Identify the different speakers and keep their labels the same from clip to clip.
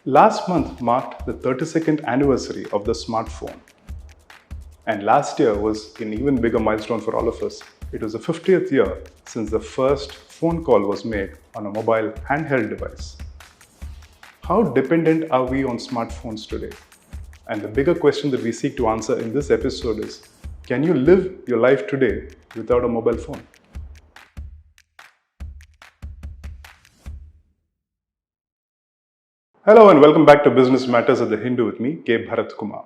Speaker 1: Last month marked the 32nd anniversary of the smartphone. And last year was an even bigger milestone for all of us. It was the 50th year since the first phone call was made on a mobile handheld device. How dependent are we on smartphones today? And the bigger question that we seek to answer in this episode is, can you live your life today without a mobile phone? Hello and welcome back to Business Matters at the Hindu with me, K. Bharat Kumar.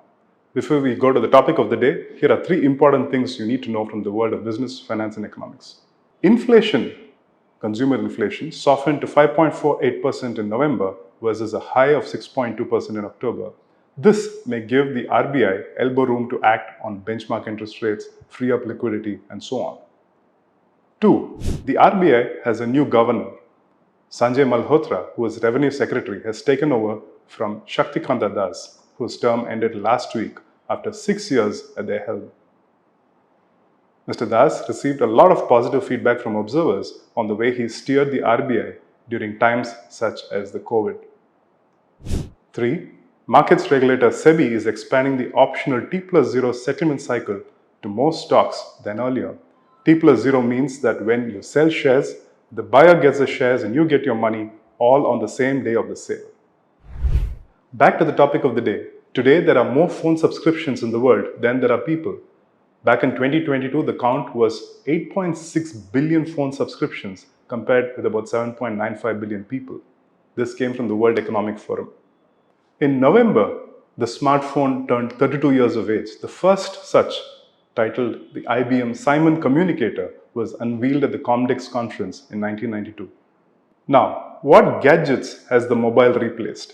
Speaker 1: Before we go to the topic of the day, here are three important things you need to know from the world of business, finance, and economics. Inflation, consumer inflation, softened to 5.48% in November versus a high of 6.2% in October. This may give the RBI elbow room to act on benchmark interest rates, free up liquidity, and so on. 2. The RBI has a new governor. Sanjay Malhotra, who was Revenue Secretary, has taken over from Shaktikanta Das, whose term ended last week after 6 years at their helm. Mr. Das received a lot of positive feedback from observers on the way he steered the RBI during times such as the COVID. 3. Markets regulator SEBI is expanding the optional T+0 settlement cycle to more stocks than earlier. T+0 means that when you sell shares, the buyer gets the shares and you get your money all on the same day of the sale. Back to the topic of the day. Today, there are more phone subscriptions in the world than there are people. Back in 2022, the count was 8.6 billion phone subscriptions compared with about 7.95 billion people. This came from the World Economic Forum. In November, the smartphone turned 32 years of age. The first such, titled the IBM Simon Communicator, was unveiled at the Comdex conference in 1992. Now, what gadgets has the mobile replaced?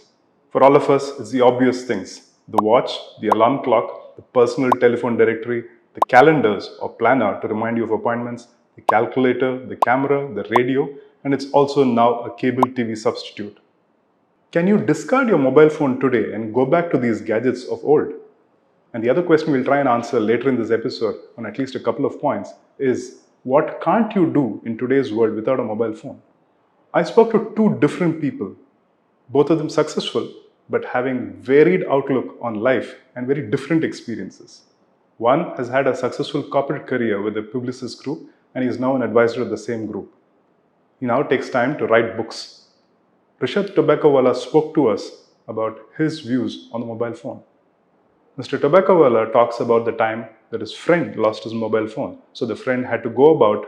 Speaker 1: For all of us, it's the obvious things: the watch, the alarm clock, the personal telephone directory, the calendars or planner to remind you of appointments, the calculator, the camera, the radio, and it's also now a cable TV substitute. Can you discard your mobile phone today and go back to these gadgets of old? And the other question we'll try and answer later in this episode on at least a couple of points is, what can't you do in today's world without a mobile phone? I spoke to two different people, both of them successful, but having varied outlook on life and very different experiences. One has had a successful corporate career with a Publicis group, and he is now an advisor of the same group. He now takes time to write books. Rishad Tobaccowala spoke to us about his views on the mobile phone. Mr. Tobaccowala talks about the time that his friend lost his mobile phone. So the friend had to go about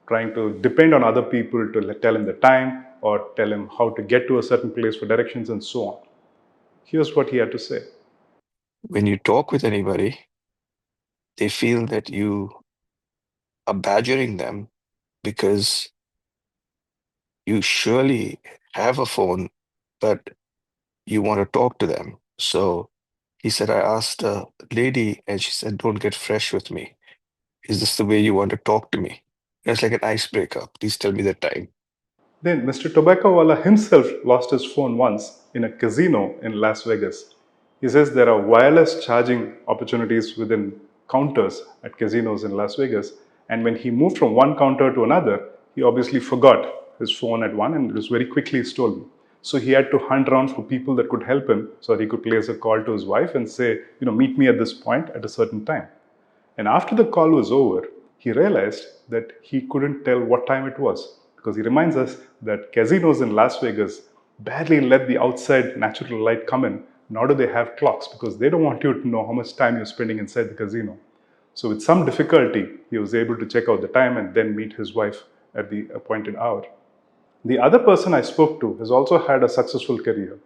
Speaker 1: trying to depend on other people to tell him the time or tell him how to get to a certain place for directions and so on. Here's what he had to say.
Speaker 2: When you talk with anybody, they feel that you are badgering them because you surely have a phone, but you want to talk to them. So he said, I asked a lady and she said, don't get fresh with me. Is this the way you want to talk to me? It's like an icebreaker. Please tell me the time.
Speaker 1: Then Mr. Tobaccowala himself lost his phone once in a casino in Las Vegas. He says there are wireless charging opportunities within counters at casinos in Las Vegas. And when he moved from one counter to another, he obviously forgot his phone at one and it was very quickly stolen. So he had to hunt around for people that could help him so that he could place a call to his wife and say, meet me at this point at a certain time. And after the call was over, he realized that he couldn't tell what time it was, because he reminds us that casinos in Las Vegas barely let the outside natural light come in, nor do they have clocks, because they don't want you to know how much time you're spending inside the casino. So with some difficulty, he was able to check out the time and then meet his wife at the appointed hour. The other person I spoke to has also had a successful career.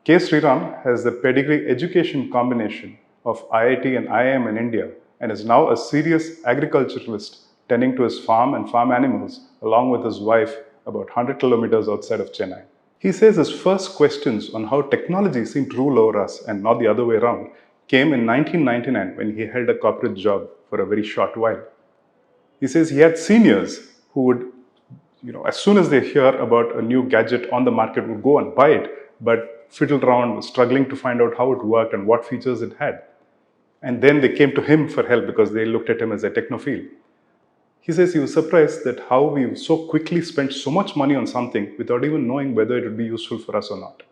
Speaker 1: K. Sriram has the pedigree education combination of IIT and IIM in India and is now a serious agriculturalist tending to his farm and farm animals along with his wife about 100 kilometers outside of Chennai. He says his first questions on how technology seemed to rule over us and not the other way around came in 1999 when he held a corporate job for a very short while. He says he had seniors who would, as soon as they hear about a new gadget on the market, would go and buy it, but fiddled around, struggling to find out how it worked and what features it had. And then they came to him for help because they looked at him as a technophile. He says he was surprised that how we so quickly spent so much money on something without even knowing whether it would be useful for us or not.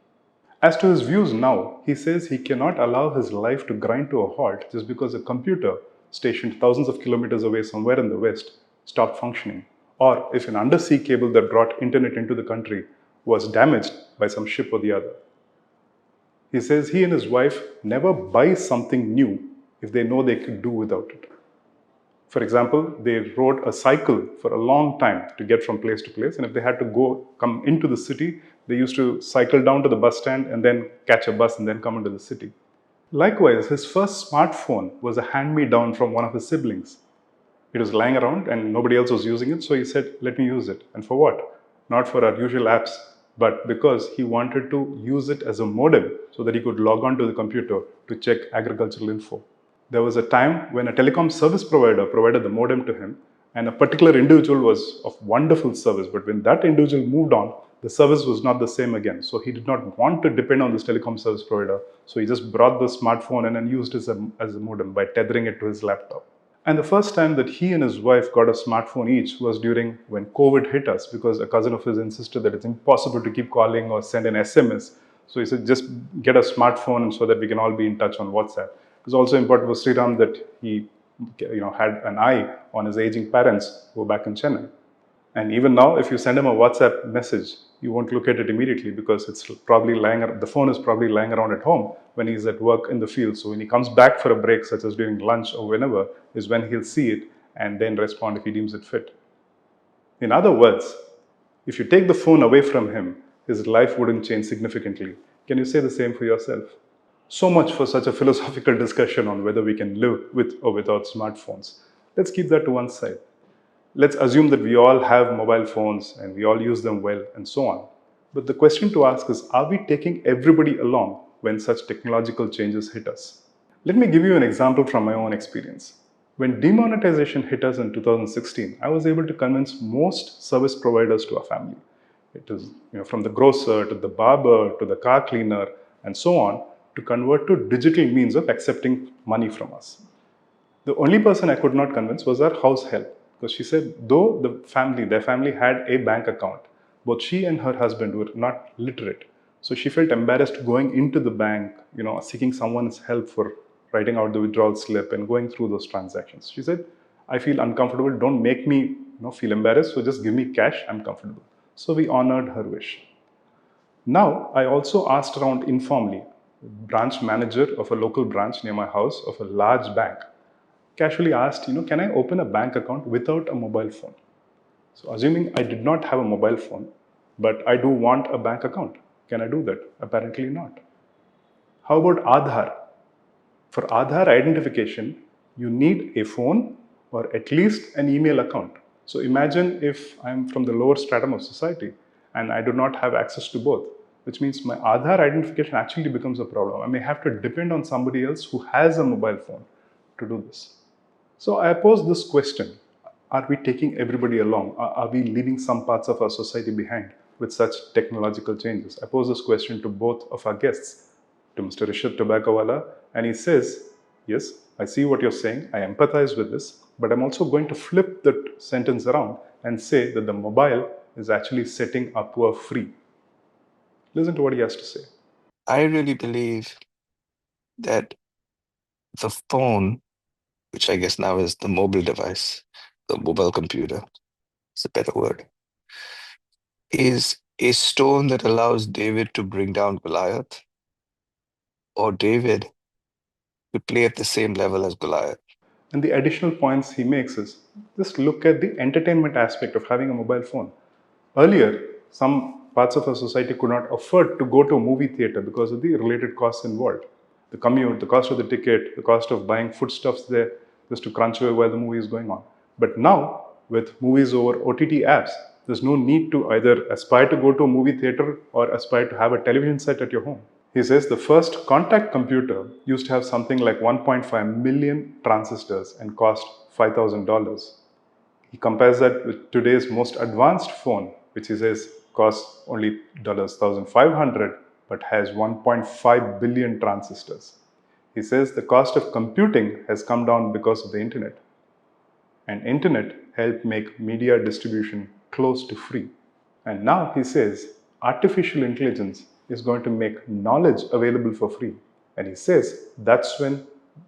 Speaker 1: As to his views now, he says he cannot allow his life to grind to a halt just because a computer stationed thousands of kilometers away somewhere in the West stopped functioning, or if an undersea cable that brought internet into the country was damaged by some ship or the other. He says he and his wife never buy something new if they know they could do without it. For example, they rode a cycle for a long time to get from place to place, and if they had to come into the city, they used to cycle down to the bus stand and then catch a bus and then come into the city. Likewise, his first smartphone was a hand me down from one of his siblings. It was lying around and nobody else was using it, so he said, "Let me use it." And for what? Not for our usual apps, but because he wanted to use it as a modem so that he could log on to the computer to check agricultural info. There was a time when a telecom service provider provided the modem to him, and a particular individual was of wonderful service. But when that individual moved on, the service was not the same again. So he did not want to depend on this telecom service provider. So he just brought the smartphone and then used it as a modem by tethering it to his laptop. And the first time that he and his wife got a smartphone each was during when COVID hit us, because a cousin of his insisted that it's impossible to keep calling or send an SMS. So he said, just get a smartphone so that we can all be in touch on WhatsApp. It was also important for Sriram that he had an eye on his aging parents who were back in Chennai. And even now, if you send him a WhatsApp message, you won't look at it immediately because the phone is probably lying around at home when he's at work in the field. So when he comes back for a break, such as during lunch or whenever, is when he'll see it and then respond if he deems it fit. In other words, if you take the phone away from him, his life wouldn't change significantly. Can you say the same for yourself? So much for such a philosophical discussion on whether we can live with or without smartphones. Let's keep that to one side. Let's assume that we all have mobile phones and we all use them well and so on. But the question to ask is, are we taking everybody along when such technological changes hit us? Let me give you an example from my own experience. When demonetization hit us in 2016, I was able to convince most service providers to our family. It is from the grocer to the barber to the car cleaner and so on, to convert to digital means of accepting money from us. The only person I could not convince was our house help, because she said though their family had a bank account, both she and her husband were not literate. So she felt embarrassed going into the bank, seeking someone's help for writing out the withdrawal slip and going through those transactions. She said, "I feel uncomfortable. Don't make me feel embarrassed. So just give me cash. I'm comfortable." So we honored her wish. Now, I also asked around informally. Branch manager of a local branch near my house of a large bank casually asked, can I open a bank account without a mobile phone? So, assuming I did not have a mobile phone, but I do want a bank account, can I do that? Apparently not. How about Aadhaar? For Aadhaar identification, you need a phone or at least an email account. So imagine if I'm from the lower stratum of society and I do not have access to both, which means my Aadhaar identification actually becomes a problem. I may have to depend on somebody else who has a mobile phone to do this. So I pose this question: are we taking everybody along? Are we leaving some parts of our society behind with such technological changes? I pose this question to both of our guests, to Mr. Rishabh Tobaccowala, and he says, yes, I see what you're saying, I empathize with this, but I'm also going to flip that sentence around and say that the mobile is actually setting our poor free. Listen to what he has to say.
Speaker 2: I really believe that the phone, which I guess now is the mobile device, the mobile computer, is a better word, is a stone that allows David to bring down Goliath, or David to play at the same level as Goliath.
Speaker 1: And the additional points he makes is, just look at the entertainment aspect of having a mobile phone. Earlier, some parts of our society could not afford to go to a movie theater because of the related costs involved. The commute, the cost of the ticket, the cost of buying foodstuffs there just to crunch away while the movie is going on. But now, with movies over OTT apps, there's no need to either aspire to go to a movie theater or aspire to have a television set at your home. He says the first contact computer used to have something like 1.5 million transistors and cost $5,000. He compares that with today's most advanced phone, which he says costs only $1,500 but has 1.5 billion transistors. He says the cost of computing has come down because of the internet. And internet helped make media distribution close to free. And now he says artificial intelligence is going to make knowledge available for free. And he says that's when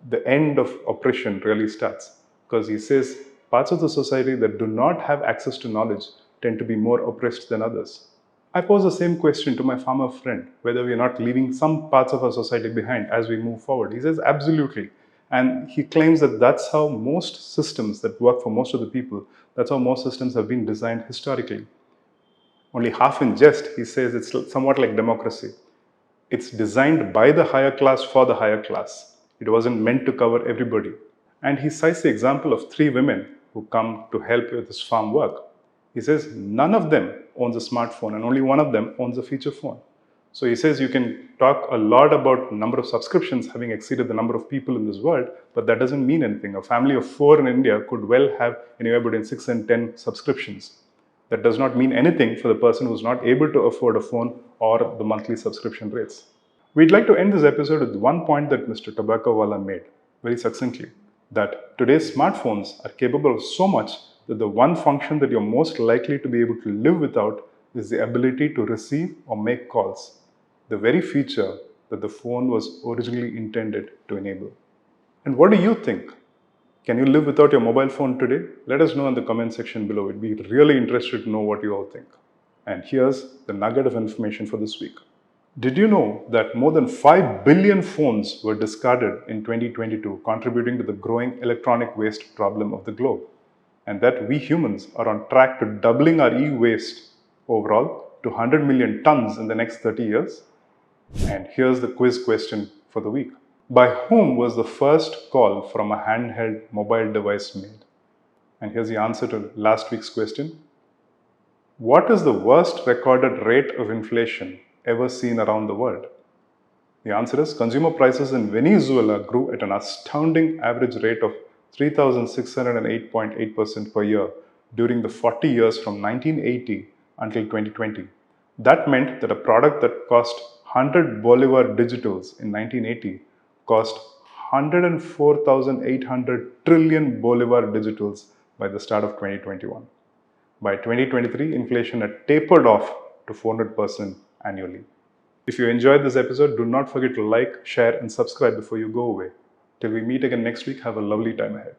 Speaker 1: the end of oppression really starts. Because he says parts of the society that do not have access to knowledge tend to be more oppressed than others. I pose the same question to my farmer friend, whether we are not leaving some parts of our society behind as we move forward. He says absolutely. And he claims that that's how most systems that work for most of the people, that's how most systems have been designed historically. Only half in jest, he says it's somewhat like democracy. It's designed by the higher class for the higher class. It wasn't meant to cover everybody. And he cites the example of three women who come to help with his farm work. He says none of them owns a smartphone and only one of them owns a feature phone. So he says you can talk a lot about number of subscriptions having exceeded the number of people in this world, but that doesn't mean anything. A family of 4 in India could well have anywhere between 6 and 10 subscriptions. That does not mean anything for the person who's not able to afford a phone or the monthly subscription rates. We'd like to end this episode with one point that Mr. Tobaccowala made very succinctly, that today's smartphones are capable of so much that the one function that you're most likely to be able to live without is the ability to receive or make calls, the very feature that the phone was originally intended to enable. And what do you think? Can you live without your mobile phone today? Let us know in the comment section below. We'd be really interested to know what you all think. And here's the nugget of information for this week. Did you know that more than 5 billion phones were discarded in 2022, contributing to the growing electronic waste problem of the globe? And that we humans are on track to doubling our e-waste overall to 100 million tons in the next 30 years? And here's the quiz question for the week. By whom was the first call from a handheld mobile device made? And here's the answer to last week's question. What is the worst recorded rate of inflation ever seen around the world? The answer is consumer prices in Venezuela grew at an astounding average rate of 3,608.8% per year during the 40 years from 1980 until 2020. That meant that a product that cost 100 Bolivar digitals in 1980 cost 104,800 trillion Bolivar digitals by the start of 2021. By 2023, inflation had tapered off to 400% annually. If you enjoyed this episode, do not forget to like, share, and subscribe before you go away. Till we meet again next week, have a lovely time ahead.